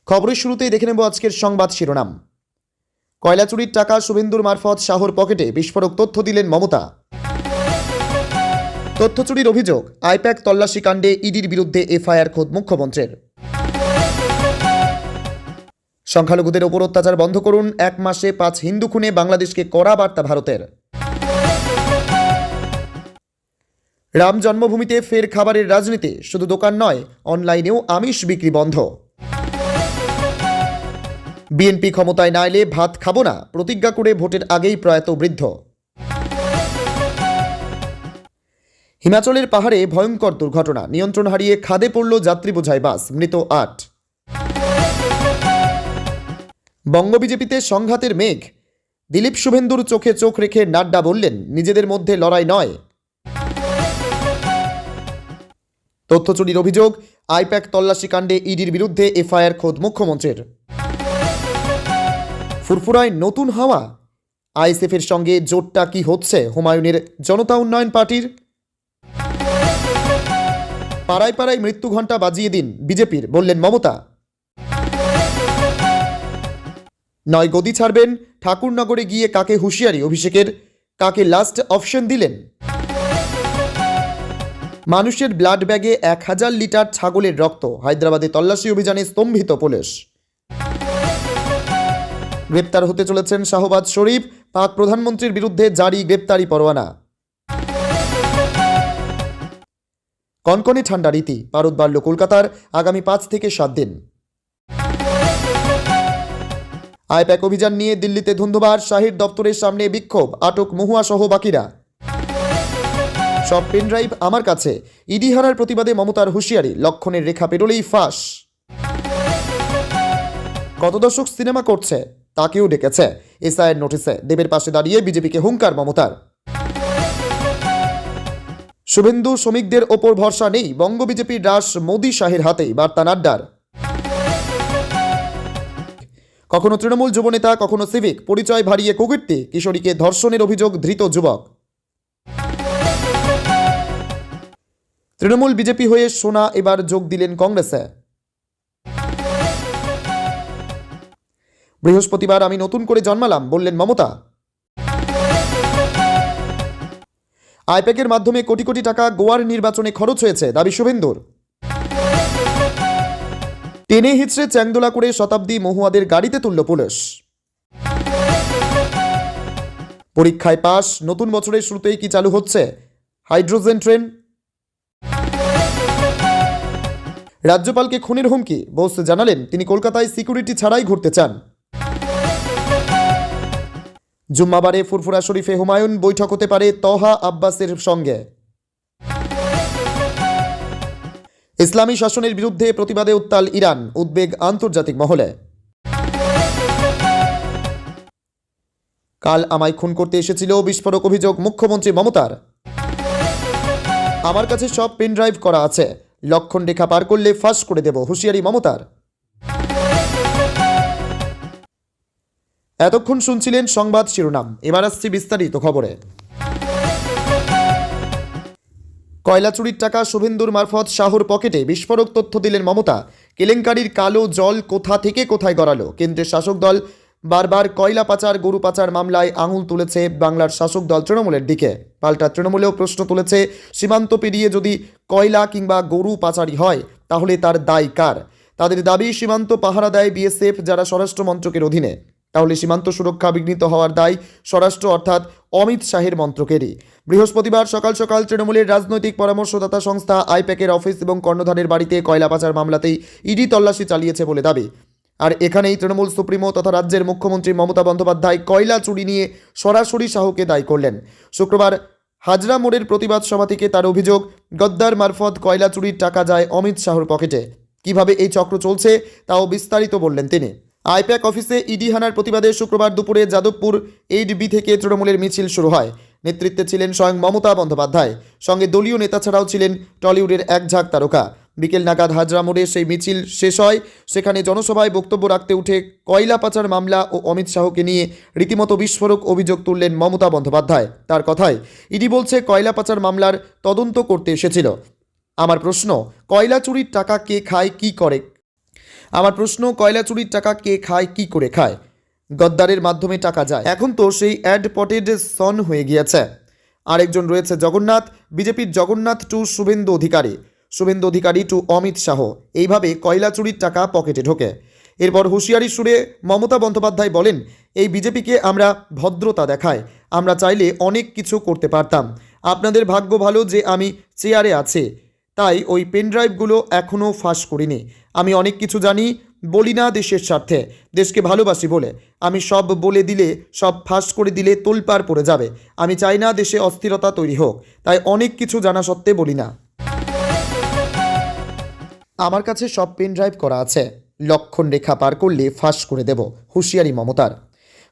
খবরের শুরুতেই দেখে নেব আজকের সংবাদ শিরোনাম। কয়লা চুরির টাকা শুভেন্দুর মারফত শাহর পকেটে, বিস্ফোরক তথ্য দিলেন মমতা। তথ্য চুরির অভিযোগ, আইপ্যাক তল্লাশি কাণ্ডে ইডির বিরুদ্ধে এফআইআর খোদ মুখ্যমন্ত্রীর। সংখ্যালঘুদের ওপর অত্যাচার বন্ধ করুন, 1 মাসে 5 হিন্দু খুনে বাংলাদেশকে কড়া বার্তা ভারতের। রাম জন্মভূমিতে ফের খাবারের রাজনীতি, শুধু দোকান নয়, অনলাইনেও আমিষ বিক্রি বন্ধ। বিএনপি ক্ষমতায় না এলে ভাত খাবো না, প্রতিজ্ঞা করে ভোটের আগেই প্রয়াত বৃদ্ধ। হিমাচলের পাহাড়ে ভয়ঙ্কর দুর্ঘটনা, নিয়ন্ত্রণ হারিয়ে খাদে পড়ল যাত্রী বোঝাই বাস, মৃত 8। বঙ্গ বিজেপিতে সংঘাতের মেঘ, দিলীপ শুভেন্দুর চোখে চোখ রেখে নাড্ডা বললেন, নিজেদের মধ্যে লড়াই নয়। তথ্য চুরির অভিযোগ, আইপ্যাক তল্লাশি কাণ্ডে ইডির বিরুদ্ধে এফআইআর খোদ মুখ্যমন্ত্রীর। ফুরফুরায় নতুন হাওয়া, আইএসএফের সঙ্গে জোটটা কি হচ্ছে হুমায়ুনের জনতা উন্নয়ন পার্টির। পাড়ায় পাড়ায় মৃত্যু ঘণ্টা বাজিয়ে দিন বিজেপির, বললেন মমতা। 9 গদি ছাড়বেন, ঠাকুরনগরে গিয়ে কাকে হুঁশিয়ারি অভিষেকের, কাকে লাস্ট অপশন দিলেন। মানুষের ব্লাড ব্যাগে 1000 লিটার ছাগলের রক্ত, হায়দ্রাবাদে তল্লাশি অভিযানে স্তম্ভিত পুলিশ। গ্রেপ্তার হতে চলেছেন শাহবাজ শরীফ, পাক প্রধানমন্ত্রীর বিরুদ্ধে জারি গ্রেপ্তারি পরোয়ানা। কনকনে ঠান্ডা রীতি, পারদ বাড়ল কলকাতার, আগামী 5 থেকে 7 দিন। আইপ্যাক অভিযান নিয়ে দিল্লিতে ধুন্ধুমার, শাহির দপ্তরের সামনে বিক্ষোভ, আটক মহুয়া সহ বাকিরা। সব পেনড্রাইভ আমার কাছে, ইডি হারার প্রতিবাদে মমতার হুঁশিয়ারি, লক্ষণের রেখা পেরোলেই ফাঁস। কত দর্শক সিনেমা করছে, তাকেও ডেকেছে এসআইয়ের নোটিশে, দেবের পাশে দাঁড়িয়ে বিজেপিকে হুঙ্কার মমতার। শুভেন্দু শ্রমিকদের ওপর ভরসা নেই, বঙ্গ বিজেপির রাশ মোদি শাহের হাতেই, বার্তা নাড্ডার। কখনো তৃণমূল যুবনেতা, কখনো সিভিক, পরিচয় ভারিয়ে কুকীর্তি, কিশোরীকে ধর্ষণের অভিযোগ, ধৃত যুবক। তৃণমূল বিজেপি হয়ে সোনা এবার যোগ দিলেন কংগ্রেসে। বৃহস্পতিবার আমি নতুন করে জন্মালাম, বললেন মমতা। আইপ্যাকের মাধ্যমে কোটি কোটি টাকা গোয়ার নির্বাচনে খরচ হয়েছে, দাবি শুভেন্দুর। টেনে হিচড়ে চ্যাংদোলা করে শতাব্দী মহুয়াদের গাড়িতে তুলল পুলিশ। পরীক্ষায় পাস, নতুন বছরের শুরুতেই কি চালু হচ্ছে হাইড্রোজেন ট্রেন। রাজ্যপালকে খুনের হুমকি, বোস জানালেন তিনি কলকাতায় সিকিউরিটি ছাড়াই ঘুরতে চান। জুম্মাবারে ফুরফুরা শরীফে হুমায়ুন, বৈঠক হতে পারে তহা আব্বাসের সঙ্গে। ইসলামী শাসনের বিরুদ্ধে প্রতিবাদে উত্তাল ইরান, উদ্বেগ আন্তর্জাতিক মহলে। কাল আমায় খুন করতে এসেছিল, বিস্ফোরক অভিযোগ মুখ্যমন্ত্রী মমতার। আমার কাছে সব পেনড্রাইভ করা আছে, লক্ষণ রেখা পার করলে ফাঁস করে দেব, হুঁশিয়ারি মমতার। এতক্ষণ শুনছিলেন সংবাদ শিরোনাম, এবার আসছি বিস্তারিত খবরে। কয়লা চুরির টাকা শুভেন্দুর মারফত শাহর পকেটে, বিস্ফোরক তথ্য দিলেন মমতা। কেলেঙ্কারির কালো জল কোথা থেকে কোথায় গড়ালো, কেন্দ্রের শাসক দল বারবার কয়লা পাচার, গরু পাচার মামলায় আঙুল তুলেছে বাংলার শাসক দল তৃণমূলের দিকে। পাল্টা তৃণমূলেও প্রশ্ন তুলেছে, সীমান্ত পেরিয়ে যদি কয়লা কিংবা গরু পাচারি হয় তাহলে তার দায় কার। তাদের দাবি, সীমান্ত পাহারা দেয় বিএসএফ, যারা স্বরাষ্ট্র মন্ত্রকের অধীনে, তাহলে সীমান্ত সুরক্ষা বিঘ্নিত হওয়ার দায় স্বরাষ্ট্র অর্থাৎ অমিত শাহের মন্ত্রকেরই। বৃহস্পতিবার সকাল সকাল তৃণমূলের রাজনৈতিক পরামর্শদাতা সংস্থা আইপ্যাকের অফিস এবং কর্ণধারের বাড়িতে কয়লা পাচার মামলাতেই ইডি তল্লাশি চালিয়েছে বলে দাবি। আর এখানেই তৃণমূল সুপ্রিমো তথা রাজ্যের মুখ্যমন্ত্রী মমতা বন্দ্যোপাধ্যায় কয়লা চুরি নিয়ে সরাসরি শাহকে দায়ী করলেন। শুক্রবার হাজরা মোড়ের প্রতিবাদ সভা থেকে তার অভিযোগ, গদ্দার মারফত কয়লা চুরির টাকা যায় অমিত শাহর পকেটে। কিভাবে এই চক্র চলছে তাও বিস্তারিত বললেন তিনি। আইপ্যাক অফিসে ইডি হানার প্রতিবাদে শুক্রবার দুপুরে যাদবপুর 8B থেকে তৃণমূলের মিছিল শুরু হয়। নেতৃত্বে ছিলেন স্বয়ং মমতা বন্দ্যোপাধ্যায়, সঙ্গে দলীয় নেতা ছাড়াও ছিলেন টলিউডের এক ঝাঁক তারকা। বিকেল নাগাদ হাজরা মোড়ে সেই মিছিল শেষ হয়। সেখানে জনসভায় বক্তব্য রাখতে উঠে কয়লা পাচার মামলা ও অমিত শাহকে নিয়ে রীতিমতো বিস্ফোরক অভিযোগ তুললেন মমতা বন্দ্যোপাধ্যায়। তার কথায়, ইডি বলছে কয়লা পাচার মামলার তদন্ত করতে এসেছিল। আমার প্রশ্ন, কয়লা চুরির টাকা কে খায়, কি করে? আমার প্রশ্ন, কয়লা চুরির টাকা কে খায়, কি করে খায়? গদ্দারের মাধ্যমে টাকা যায়। এখন তো সেই অ্যাডপটেড সন হয়ে গিয়েছে। আরেকজন রয়েছে জগন্নাথ, বিজেপির জগন্নাথ টু শুভেন্দু অধিকারী, শুভেন্দু অধিকারী টু অমিত শাহ। এইভাবে কয়লা চুরির টাকা পকেটে ঢোকে। এরপর হুঁশিয়ারি সুরে মমতা বন্দ্যোপাধ্যায় বলেন, এই বিজেপিকে আমরা ভদ্রতা দেখাই, আমরা চাইলে অনেক কিছু করতে পারতাম। আপনাদের ভাগ্য ভালো যে আমি চেয়ারে আছি, তাই ওই পেনড্রাইভগুলো এখনও ফাঁস করিনি। আমি অনেক কিছু জানি, বলি না দেশের স্বার্থে, দেশকে ভালোবাসি বলে। আমি সব বলে দিলে, সব ফাঁস করে দিলে তোলপাড় পড়ে যাবে। আমি চাই না দেশে অস্থিরতা তৈরি হোক, তাই অনেক কিছু জানা সত্ত্বে বলি না। আমার কাছে সব পেনড্রাইভ করা আছে, লক্ষণ রেখা পার করলে ফাঁস করে দেব, হুঁশিয়ারি মমতার।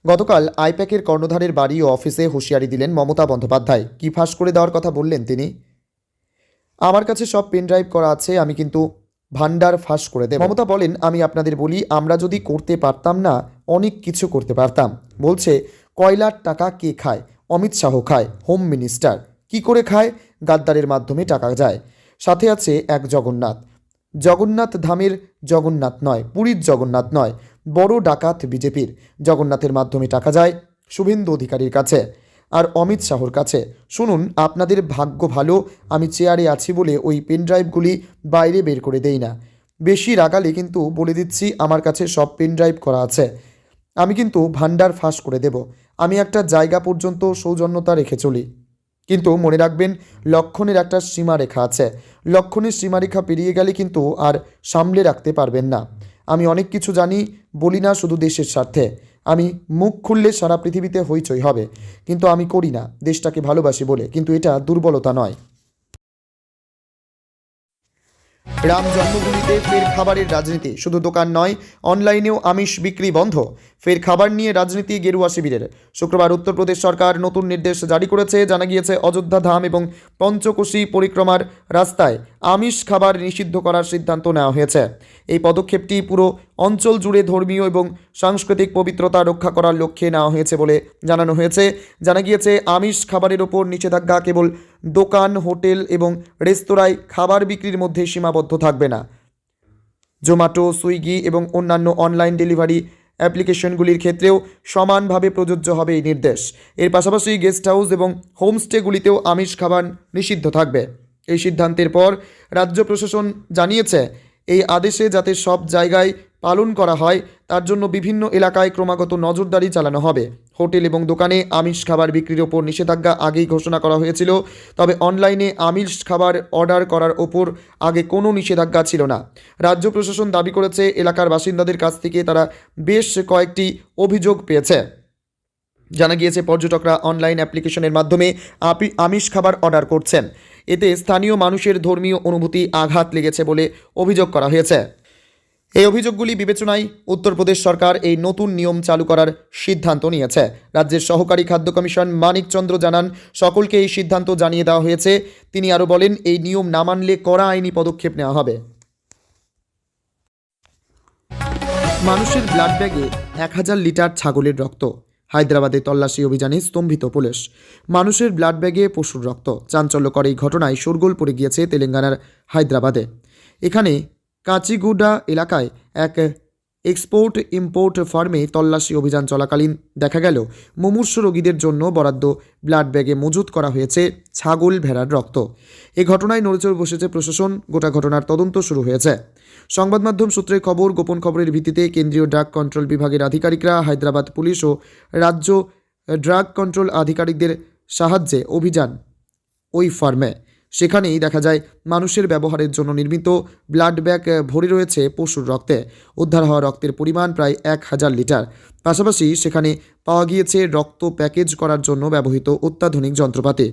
গতকাল আইপ্যাকের কর্ণধারের বাড়ি ও অফিসে হুঁশিয়ারি দিলেন মমতা বন্দ্যোপাধ্যায়। কি ফাঁস করে দেওয়ার কথা বললেন তিনি? আমার কাছে সব পেনড্রাইভ করা আছে, আমি কিন্তু ভান্ডার ফাঁস করে দেব। মমতা বলেন, আমি আপনাদের বলি, আমরা যদি করতে পারতাম না, অনেক কিছু করতে পারতাম। বলছে কয়লার টাকা কে খায়? অমিত শাহ খায়, হোম মিনিস্টার। কি করে খায়? গাদ্দারের মাধ্যমে টাকা যায়। সাথে আছে এক জগন্নাথ, জগন্নাথ ধামের জগন্নাথ নয়, পুরীর জগন্নাথ নয়, বড় ডাকাত বিজেপির। জগন্নাথের মাধ্যমে টাকা যায় শুভেন্দু অধিকারীর কাছে আর অমিত শাহর কাছে। শুনুন, আপনাদের ভাগ্য ভালো আমি চেয়ারে আছি বলে ওই পেনড্রাইভগুলি বাইরে বের করে দেই না। বেশি রাগালে কিন্তু বলে দিচ্ছি, আমার কাছে সব পেনড্রাইভ করা আছে, আমি কিন্তু ভান্ডার ফাঁস করে দেব। আমি একটা জায়গা পর্যন্ত সৌজন্যতা রেখে চলি, কিন্তু মনে রাখবেন, লক্ষণের একটা সীমারেখা আছে। লক্ষণের সীমারেখা পেরিয়ে গেলে কিন্তু আর সামলে রাখতে পারবেন না। আমি অনেক কিছু জানি, বলি না শুধু দেশের স্বার্থে। আমি মুখ খুললে সারা পৃথিবীতে হইচই হবে, কিন্তু আমি করি না, দেশটাকে ভালোবাসি বলে। কিন্তু এটা দুর্বলতা নয়। রাম জন্মভূমিতে ফের খাবারের রাজনীতি। শুধু দোকান নয়, অনলাইনেও আমিষ বিক্রি বন্ধ। ফের খাবার নিয়ে রাজনীতি গেরুয়া শিবিরের। শুক্রবার উত্তরপ্রদেশ সরকার নতুন নির্দেশ জারি করেছে। জানা গিয়েছে, অযোধ্যা ধাম এবং পঞ্চকোশী পরিক্রমার রাস্তায় আমিষ খাবার নিষিদ্ধ করার সিদ্ধান্ত নেওয়া হয়েছে। এই পদক্ষেপটি পুরো অঞ্চল জুড়ে ধর্মীয় এবং সাংস্কৃতিক পবিত্রতা রক্ষা করার লক্ষ্যে নেওয়া হয়েছে বলে জানানো হয়েছে। জানা গিয়েছে, আমিষ খাবারের ওপর নিষেধাজ্ঞা কেবল দোকান, হোটেল এবং রেস্তোরাঁয় খাবার বিক্রির মধ্যে সীমাবদ্ধ থাকবে না। জোম্যাটো, সুইগি এবং অন্যান্য অনলাইন ডেলিভারি অ্যাপ্লিকেশনগুলির ক্ষেত্রেও সমানভাবে প্রযোজ্য হবে এই নির্দেশ। এর পাশাপাশি গেস্ট হাউস এবং হোমস্টেগুলিতেও আমিষ খাবার নিষিদ্ধ থাকবে। এই সিদ্ধান্তের পর রাজ্য প্রশাসন জানিয়েছে, এই আদেশে যাতে সব জায়গায় পালন করা হয় তার জন্য বিভিন্ন এলাকায় ক্রমাগত নজরদারি চালানো হবে। হোটেল এবং দোকানে আমিষ খাবার বিক্রির ওপর নিষেধাজ্ঞা আগেই ঘোষণা করা হয়েছিল, তবে অনলাইনে আমিষ খাবার অর্ডার করার ওপর আগে কোনো নিষেধাজ্ঞা ছিল না। রাজ্য প্রশাসন দাবি করেছে, এলাকার বাসিন্দাদের কাছ থেকে তারা বেশ কয়েকটি অভিযোগ পেয়েছে। জানা গিয়েছে, পর্যটকরা অনলাইন অ্যাপ্লিকেশনের মাধ্যমে আমিষ খাবার অর্ডার করছেন। এতে স্থানীয় মানুষের ধর্মীয় অনুভূতি আঘাত লেগেছে বলে অভিযোগ করা হয়েছে। এই অভিযোগগুলি বিবেচনায় উত্তরপ্রদেশ সরকার এই নতুন নিয়ম চালু করার সিদ্ধান্ত নিয়েছে। রাজ্যের সহকারী খাদ্য কমিশন মানিক চন্দ্র জানান, সকলকে এই সিদ্ধান্ত জানিয়ে দেওয়া হয়েছে। তিনি আরও বলেন, এই নিয়ম না মানলে কড়া আইনি পদক্ষেপ নেওয়া হবে। মানুষের ব্লাড ব্যাগে 1000 লিটার ছাগলের রক্ত। হায়দ্রাবাদে তল্লাশি অভিযানে স্তম্ভিত পুলিশ। মানুষের ব্লাড ব্যাগে পশুর রক্ত। চাঞ্চল্যকর এই ঘটনায় শোরগোল পড়ে গিয়েছে তেলেঙ্গানার হায়দ্রাবাদে। এখানে কাচিগুডা এলাকায় এক এক্সপোর্ট ইম্পোর্ট ফার্মে তল্লাশি অভিযান চলাকালীন দেখা গেল, মুমূর্ষু রোগীদের জন্য বরাদ্দ ব্লাড ব্যাগে মজুত করা হয়েছে ছাগল ভেড়ার রক্ত। এ ঘটনায় নড়েচড়ে বসেছে প্রশাসন। গোটা ঘটনার তদন্ত শুরু হয়েছে। সংবাদ মাধ্যম সূত্রে খবর, গোপন খবরের ভিত্তিতে কেন্দ্রীয় ড্রাগ কন্ট্রোল বিভাগের আধিকারিকরা হায়দ্রাবাদ পুলিশ ও রাজ্য ড্রাগ কন্ট্রোল আধিকারিকদের সাহায্যে অভিযান ওই ফার্মে। সেখানেই দেখা যায়, মানুষের ব্যবহারের জন্য নির্মিত ব্লাড ব্যাগ ভরে রয়েছে পশুর রক্তে। উদ্ধার হওয়া রক্তের পরিমাণ প্রায় 1000 লিটার। পাশাপাশি সেখানে পাওয়া গিয়েছে রক্ত প্যাকেজ করার জন্য ব্যবহৃত অত্যাধুনিক যন্ত্রপাতি।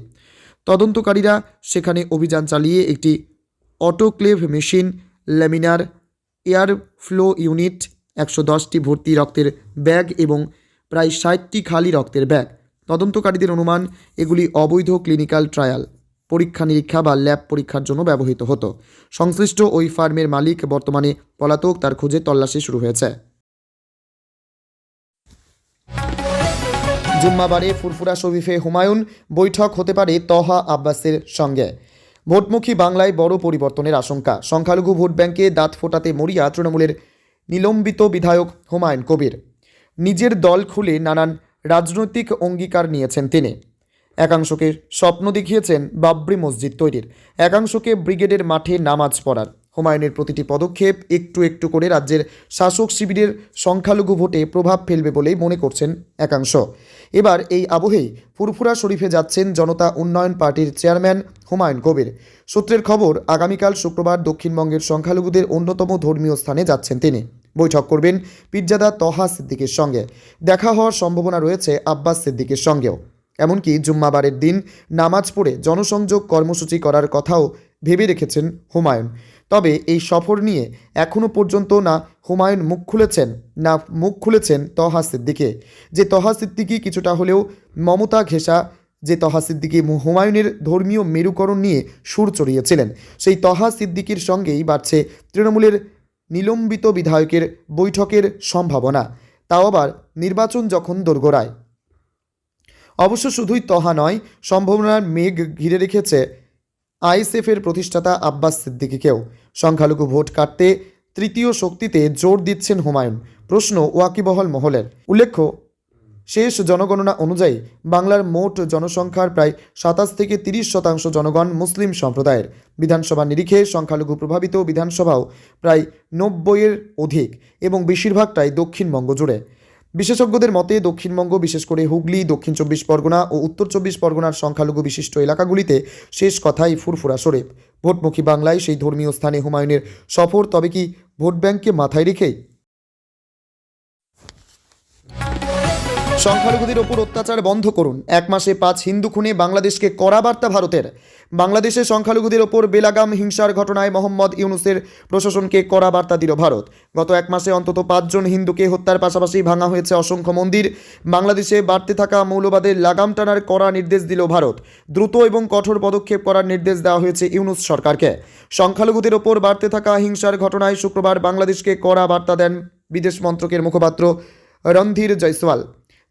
তদন্তকারীরা সেখানে অভিযান চালিয়ে একটি autoclave machine, laminar air flow unit, 110টি ভর্তি রক্তের ব্যাগ এবং প্রায় 60টি খালি রক্তের ব্যাগ। তদন্তকারীদের অনুমান, এগুলি অবৈধ ক্লিনিক্যাল ট্রায়াল, পরীক্ষা নিরীক্ষা বা ল্যাব পরীক্ষার জন্য ব্যবহৃত হতো। সংশ্লিষ্ট ওই ফার্মের মালিক বর্তমানে পলাতক, তার খোঁজে তল্লাশি শুরু হয়েছে। জুম্মাবারে ফুরফুরা শরীফে হুমায়ুন বৈঠক হতে পারে তহা আব্বাসের সঙ্গে। ভোটমুখী বাংলায় বড় পরিবর্তনের আশঙ্কা। সংখ্যালঘু ভোট ব্যাংকে দাঁত ফোটাতে মরিয়া তৃণমূলের নিলম্বিত বিধায়ক হুমায়ুন কবির। নিজের দল খুলে নানান রাজনৈতিক অঙ্গীকার নিয়েছেন তিনি। একাংশকে স্বপ্ন দেখিয়েছেন বাবরি মসজিদ তৈরির, একাংশকে ব্রিগেডের মাঠে নামাজ পড়ার। হুমায়ুনের প্রতিটি পদক্ষেপ একটু একটু করে রাজ্যের শাসক শিবিরের সংখ্যালঘু ভোটে প্রভাব ফেলবে বলেই মনে করছেন একাংশ। এবার এই আবহেই ফুরফুরা শরীফে যাচ্ছেন জনতা উন্নয়ন পার্টির চেয়ারম্যান হুমায়ুন কবির। সূত্রের খবর, আগামীকাল শুক্রবার দক্ষিণবঙ্গের সংখ্যালঘুদের অন্যতম ধর্মীয় স্থানে যাচ্ছেন তিনি। বৈঠক করবেন পীরজাদা তহা সিদ্দিকের সঙ্গে। দেখা হওয়ার সম্ভাবনা রয়েছে আব্বাস সিদ্দিকের সঙ্গেও। এমনকি জুম্মাবারের দিন নামাজ পড়ে জনসংযোগ কর্মসূচি করার কথাও ভেবে রেখেছেন হুমায়ুন। তবে এই সফর নিয়ে এখনও পর্যন্ত না হুমায়ুন মুখ খুলেছেন তহা সিদ্দিকে। যে তহা সিদ্দিকি কিছুটা হলেও মমতা ঘেঁষা, যে তহা সিদ্দিকি হুমায়ুনের ধর্মীয় মেরুকরণ নিয়ে সুর চড়িয়েছিলেন, সেই তহা সিদ্দিকির সঙ্গেই বাড়ছে তৃণমূলের নিলম্বিত বিধায়কের বৈঠকের সম্ভাবনা, তাও আবার নির্বাচন যখন দোরগোড়ায়। অবশ্য শুধুই তহা নয়, সম্ভাবনার মেঘ ঘিরে রেখেছে আইএসএফের প্রতিষ্ঠাতা আব্বাস সিদ্দিকীকেও। সংখ্যালঘু ভোট কাটতে তৃতীয় শক্তিতে জোর দিচ্ছেন হুমায়ুন। প্রশ্ন ওয়াকিবহল মহলের। উল্লেখ্য, শেষ জনগণনা অনুযায়ী বাংলার মোট জনসংখ্যার প্রায় 27 থেকে 30% জনগণ মুসলিম সম্প্রদায়ের। বিধানসভা নিরিখে সংখ্যালঘু প্রভাবিত বিধানসভাও প্রায় 90-এর অধিক এবং বেশিরভাগটাই দক্ষিণবঙ্গ জুড়ে। বিশেষজ্ঞদের মতে দক্ষিণবঙ্গ, বিশেষ করে হুগলি, দক্ষিণ 24 পরগনা ও উত্তর 24 পরগনার সংখ্যালঘু বিশিষ্ট এলাকাগুলিতে শেষ কথাই ফুরফুরা শরীফ। ভোটমুখী বাংলায় সেই ধর্মীয় স্থানে হুমায়ুনের সফর তবে কি ভোট ব্যাংককে মাথায় রেখেই? সংখ্যালঘুদের ওপর অত্যাচার বন্ধ করুন, 1 মাসে 5 হিন্দু খুনে বাংলাদেশকে কড়া বার্তা ভারতের। বাংলাদেশে সংখ্যালঘুদের ওপর বেলাগাম হিংসার ঘটনায় মোহাম্মদ ইউনূসের প্রশাসনকে কড়া বার্তা দিল ভারত। গত 1 মাসে অন্তত 5 জন হিন্দুকে হত্যার পাশাপাশি ভাঙা হয়েছে অসংখ্য মন্দির। বাংলাদেশে বাড়তে থাকা মৌলবাদের লাগাম টানার কড়া নির্দেশ দিল ভারত। দ্রুত এবং কঠোর পদক্ষেপ করার নির্দেশ দেওয়া হয়েছে ইউনূস সরকারকে। সংখ্যালঘুদের ওপর বাড়তে থাকা হিংসার ঘটনায় শুক্রবার বাংলাদেশকে কড়া বার্তা দেন বিদেশ মন্ত্রকের মুখপাত্র রণধীর জয়সওয়াল।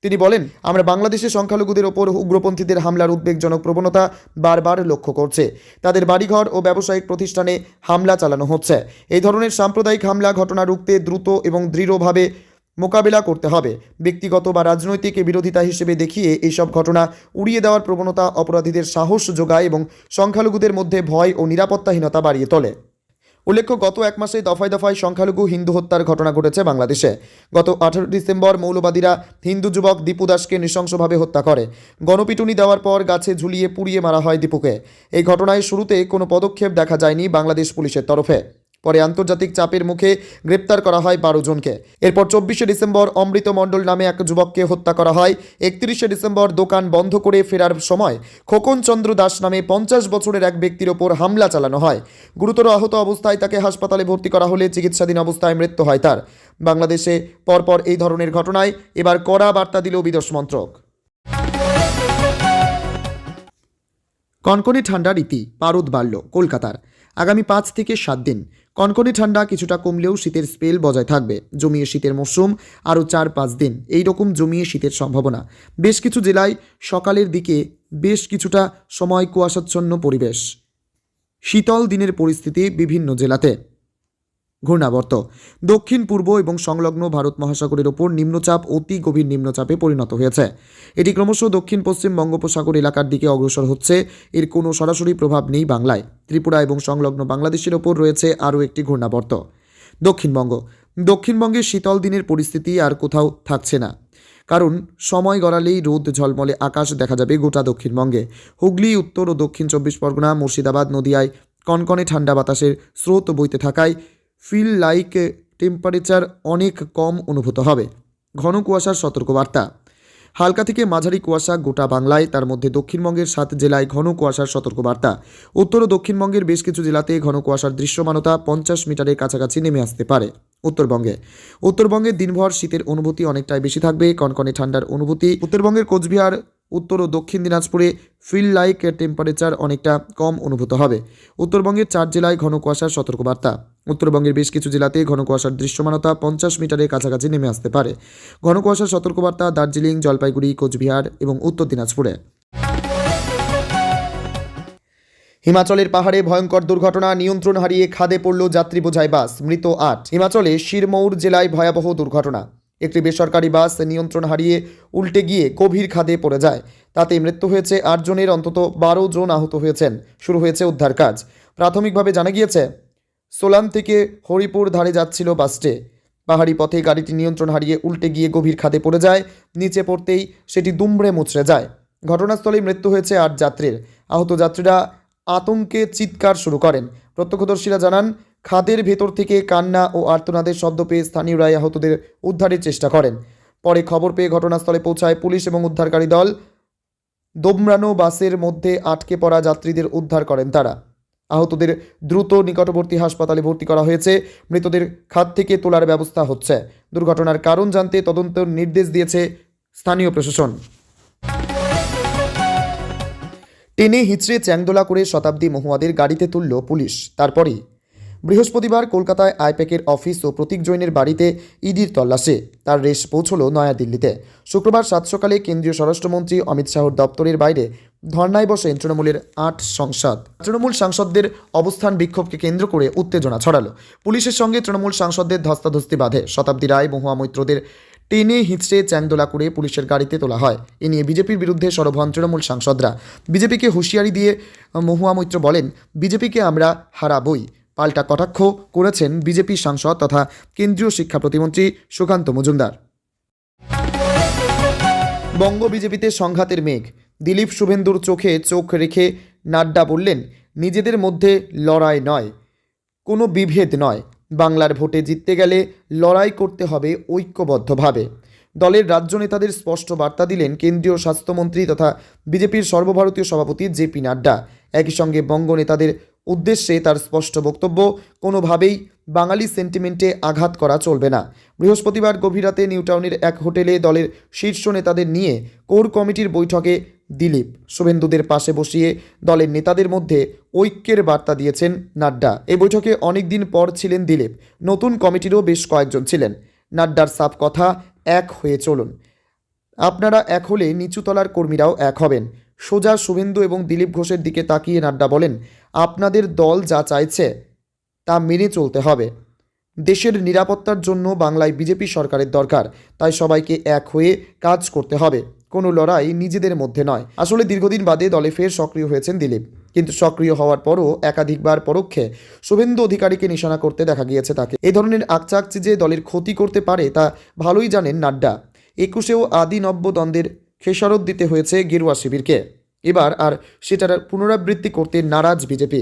তিনি বলেন, আমরা বাংলাদেশে সংখ্যালঘুদের ওপর উগ্রপন্থীদের হামলার উদ্বেগজনক প্রবণতা বারবার লক্ষ্য করছে। তাদের বাড়িঘর ও ব্যবসায়িক প্রতিষ্ঠানে হামলা চালানো হচ্ছে। এই ধরনের সাম্প্রদায়িক হামলা ঘটনা রুখতে দ্রুত এবং দৃঢ়ভাবে মোকাবেলা করতে হবে। ব্যক্তিগত বা রাজনৈতিক বিরোধিতা হিসেবে দেখিয়ে এইসব ঘটনা উড়িয়ে দেওয়ার প্রবণতা অপরাধীদের সাহস যোগায় এবং সংখ্যালঘুদের মধ্যে ভয় ও নিরাপত্তাহীনতা বাড়িয়ে তোলে। উল্লেখ্য, গত 1 মাসে দফায় দফায় সংখ্যালঘু হিন্দু হত্যার ঘটনা ঘটেছে বাংলাদেশে। গত 18 ডিসেম্বর মৌলবাদীরা হিন্দু যুবক দীপু দাসকে নৃশংসভাবে হত্যা করে। গণপিটুনি দেওয়ার পর গাছে ঝুলিয়ে পুড়িয়ে মারা হয় দীপুকে। এই ঘটনায় শুরুতে কোনো পদক্ষেপ দেখা যায়নি বাংলাদেশ পুলিশের তরফে। পরে আন্তর্জাতিক চাপের মুখে গ্রেপ্তার করা হয় 12 জনকে। এরপর 24শে ডিসেম্বর অমৃত মণ্ডল নামে এক যুবককে হত্যা করা হয়। 31শে ডিসেম্বর দোকান বন্ধ করে ফেরার সময় খোকন চন্দ্র দাস নামে 50 বছরের এক ব্যক্তির ওপর হামলা চালানো হয়। গুরুতর আহত অবস্থায় তাকে হাসপাতালে ভর্তি করা হলে চিকিৎসাধীন অবস্থায় মৃত্যু হয় তার। বাংলাদেশে পরপর এই ধরনের ঘটনায় এবার কড়া বার্তা দিল বিদেশ মন্ত্রক। কনকনে ঠান্ডা রীতি পারদ বাড়ল কলকাতার। আগামী 5 থেকে 7 দিন কনকনে ঠান্ডা কিছুটা কমলেও শীতের স্পেল বজায় থাকবে। জমিয়ে শীতের মরশুম আরও 4-5 দিন এই রকম জমিয়ে শীতের সম্ভাবনা। বেশ কিছু জেলায় সকালের দিকে বেশ কিছুটা সময় কুয়াশাচ্ছন্ন পরিবেশ। শীতল দিনের পরিস্থিতি বিভিন্ন জেলাতে। ঘূর্ণাবর্ত দক্ষিণ পূর্ব এবং সংলগ্ন ভারত মহাসাগরের ওপর নিম্নচাপ অতি গভীর নিম্নচাপে পরিণত হয়েছে। এটি ক্রমশ দক্ষিণ পশ্চিম বঙ্গোপসাগর এলাকার দিকে অগ্রসর হচ্ছে। এর কোনো সরাসরি প্রভাব নেই বাংলায়। ত্রিপুরা এবং সংলগ্ন বাংলাদেশের ওপর রয়েছে আরও একটি ঘূর্ণাবর্ত। দক্ষিণবঙ্গে শীতল দিনের পরিস্থিতি আর কোথাও থাকছে না, কারণ সময় গড়ালেই রোদ ঝলমলে আকাশ দেখা যাবে গোটা দক্ষিণবঙ্গে। হুগলি, উত্তর ও দক্ষিণ 24 পরগনা, মুর্শিদাবাদ, নদিয়ায় কনকনে ঠান্ডা বাতাসের স্রোত বইতে থাকায় ফিল লাইক টেম্পারেচার অনেক কম অনুভূত হবে। ঘন কুয়াশার সতর্কবার্তা। হালকা থেকে মাঝারি কুয়াশা গোটা বাংলায়, তার মধ্যে দক্ষিণবঙ্গের 7 জেলায় ঘন কুয়াশার সতর্কবার্তা। উত্তর ও দক্ষিণবঙ্গের বেশ কিছু জেলাতে ঘন কুয়াশার দৃশ্যমানতা 50 মিটারের কাছাকাছি নেমে আসতে পারে। উত্তরবঙ্গে দিনভর শীতের অনুভূতি অনেকটাই বেশি থাকবে। কনকনে ঠান্ডার অনুভূতি। উত্তরবঙ্গের কোচবিহার, উত্তর ও দক্ষিণ দিনাজপুরে ফিল লাইক টেম্পারেচার অনেকটা কম অনুভূত হবে। উত্তরবঙ্গের 4 জেলায় ঘন কুয়াশার সতর্কবার্তা। উত্তরবঙ্গের বেশ কিছু জেলাতে ঘন কুয়াশার দৃশ্যমানতা 50 মিটারের কাছাকাছি নেমে আসতে পারে। ঘন কুয়াশার সতর্কবার্তা দার্জিলিং, জলপাইগুড়ি, কোচবিহার এবং উত্তর দিনাজপুরে। হিমাচলের পাহাড়ে ভয়ঙ্কর দুর্ঘটনা, নিয়ন্ত্রণ হারিয়ে খাদে পড়ল যাত্রী বোঝাই বাস, মৃত 8। হিমাচলে শিরমৌর জেলায় ভয়াবহ দুর্ঘটনা। একটি বেসরকারি বাস নিয়ন্ত্রণ হারিয়ে উল্টে গিয়ে গভীর খাদে পড়ে যায়। তাতে মৃত্যু হয়েছে 8 জনের, অন্তত 12 জন আহত হয়েছেন। শুরু হয়েছে উদ্ধার কাজ। প্রাথমিকভাবে জানা গিয়েছে, সোলান থেকে হরিপুর ধারে যাচ্ছিল বাসটি। পাহাড়ি পথে গাড়িটি নিয়ন্ত্রণ হারিয়ে উল্টে গিয়ে গভীর খাদে পড়ে যায়। নিচে পড়তেই সেটি দুমড়ে মুচড়ে যায়। ঘটনাস্থলেই মৃত্যু হয়েছে 8 যাত্রীর। আহত যাত্রীরা আতঙ্কে চিৎকার শুরু করেন। প্রত্যক্ষদর্শীরা জানান, খাদের ভেতর থেকে কান্না ও আর্তনাদের শব্দ পেয়ে স্থানীয়রাই আহতদের উদ্ধারের চেষ্টা করেন। পরে খবর পেয়ে ঘটনাস্থলে পৌঁছায় পুলিশ এবং উদ্ধারকারী দল। দোমরানো বাসের মধ্যে আটকে পড়া যাত্রীদের উদ্ধার করেন তারা। আহতদের দ্রুত নিকটবর্তী হাসপাতালে ভর্তি করা হয়েছে। মৃতদের খাদ থেকে তোলার ব্যবস্থা হচ্ছে। দুর্ঘটনার কারণ জানতে তদন্তের নির্দেশ দিয়েছে স্থানীয় প্রশাসন। টেনে হিঁচড়ে চ্যাংদোলা করে শতাব্দী মহুয়াদের গাড়িতে তুলল পুলিশ। তারপরেই বৃহস্পতিবার কলকাতায় আইপ্যাকের অফিস ও প্রতীক জৈনের বাড়িতে ইডির তল্লাশি। তার রেশ পৌঁছল নয়াদিল্লিতে। শুক্রবার সাত সকালে কেন্দ্রীয় স্বরাষ্ট্রমন্ত্রী অমিত শাহর দপ্তরের বাইরে ধর্নায় বসেন তৃণমূলের 8 সাংসদ। তৃণমূল সাংসদদের অবস্থান বিক্ষোভকে কেন্দ্র করে উত্তেজনা ছড়ালো। পুলিশের সঙ্গে তৃণমূল সাংসদদের ধস্তাধস্তি বাধে। শতাব্দী রায়, মহুয়া মৈত্রদের টেনে হিঁচড়ে চ্যাংদোলা করে পুলিশের গাড়িতে তোলা হয়। এ নিয়ে বিজেপির বিরুদ্ধে সরব হন তৃণমূল সাংসদরা। বিজেপিকে হুঁশিয়ারি দিয়ে মহুয়া মৈত্র বলেন, বিজেপিকে আমরা হারাবই। পাল্টা কটাক্ষ করেছেন বিজেপি সাংসদ তথা কেন্দ্রীয় শিক্ষা প্রতিমন্ত্রী সুকান্ত মজুমদার। বঙ্গ বিজেপিতে সংঘাতের মেঘ। দিলীপ শুভেন্দুর চোখে চোখ রেখে নাড্ডা বললেন, নিজেদের মধ্যে লড়াই নয়, কোনো বিভেদ নয়। বাংলার ভোটে জিততে গেলে লড়াই করতে হবে ঐক্যবদ্ধভাবে। দলের রাজ্য নেতাদের স্পষ্ট বার্তা দিলেন কেন্দ্রীয় স্বাস্থ্যমন্ত্রী তথা বিজেপির সর্বভারতীয় সভাপতি জেপি নাড্ডা। একই সঙ্গে বঙ্গ নেতাদের উদ্দেশ্যে তার স্পষ্ট বক্তব্য, কোনোভাবেই বাঙালি সেন্টিমেন্টে আঘাত করা চলবে না। বৃহস্পতিবার গভীর রাতে নিউটাউনের এক হোটেলে দলের শীর্ষ নেতাদের নিয়ে কোর কমিটির বৈঠকে দিলীপ শুভেন্দুদের পাশে বসিয়ে দলের নেতাদের মধ্যে ঐক্যের বার্তা দিয়েছেন নাড্ডা। এই বৈঠকে অনেকদিন পর ছিলেন দিলীপ। নতুন কমিটিরও বেশ কয়েকজন ছিলেন। নাড্ডার সাফ কথা, এক হয়ে চলুন। আপনারা এক হলে নিচুতলার কর্মীরাও এক হবেন। সোজা শুভেন্দু এবং দিলীপ ঘোষের দিকে তাকিয়ে নাড্ডা বলেন, আপনাদের দল যা চাইছে তা মেনে চলতে হবে। দেশের নিরাপত্তার জন্য বাংলায় বিজেপি সরকারের দরকার, তাই সবাইকে এক হয়ে কাজ করতে হবে। কোনো লড়াই নিজেদের মধ্যে নয়। আসলে দীর্ঘদিন বাদে দলে ফের সক্রিয় হয়েছেন দিলীপ, কিন্তু সক্রিয় হওয়ার পরও একাধিকবার পরোক্ষে শুভেন্দু অধিকারীকে নিশানা করতে দেখা গিয়েছে তাকে। এই ধরনের আকচাকচি যে দলের ক্ষতি করতে পারে তা ভালোই জানেন নাড্ডা। 21-এও আদি নব্য দ্বন্দ্বের খেসারত দিতে হয়েছে গেরুয়া শিবিরকে। এবার আর সেটার পুনরাবৃত্তি করতে নারাজ বিজেপি।